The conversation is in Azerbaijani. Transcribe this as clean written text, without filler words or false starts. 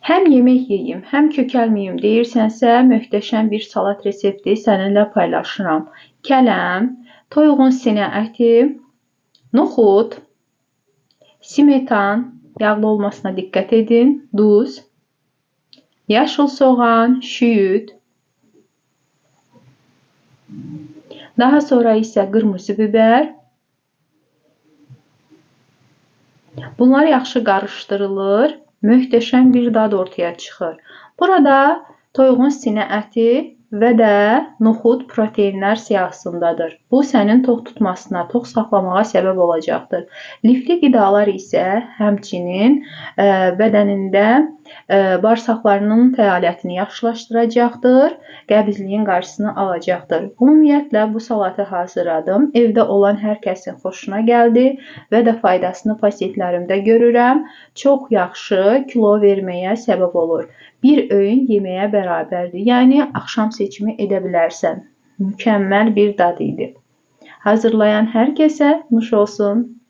Həm yemək yeyim, həm kökəlməyim deyirsənsə, möhtəşəm bir salat resepti səninlə paylaşıram. Kələm, toyuğun sinə əti, noxud, smetan, yağlı olmasına diqqət edin, duz, yaşıl soğan, şüyüd, daha sonra isə qırmızı biber. Bunlar yaxşı qarışdırılır, möhtəşəm bir dad ortaya çıxır. Burada toyuğun sinə əti və də noxud proteinlər siyahısındadır. Bu sənin tox tutmasına, tox saxlamağa səbəb olacaqdır. Lifli qidalar isə həmçinin bədənində bağırsaqlarının fəaliyyətini yaxşılaşdıracaqdır, qəbizliyin qarşısını alacaqdır. Ümumiyyətlə bu salatı hazırladım. Evdə olan hər kəsin xoşuna gəldi və də faydasını pasientlərimdə görürəm. Çox yaxşı kilo verməyə səbəb olur. Bir öğün yeməyə bərabərdir. Yəni axşam seçimi edə bilərsən. Mükəmməl bir dad idi. Hazırlayan hər kəsə nuş olsun.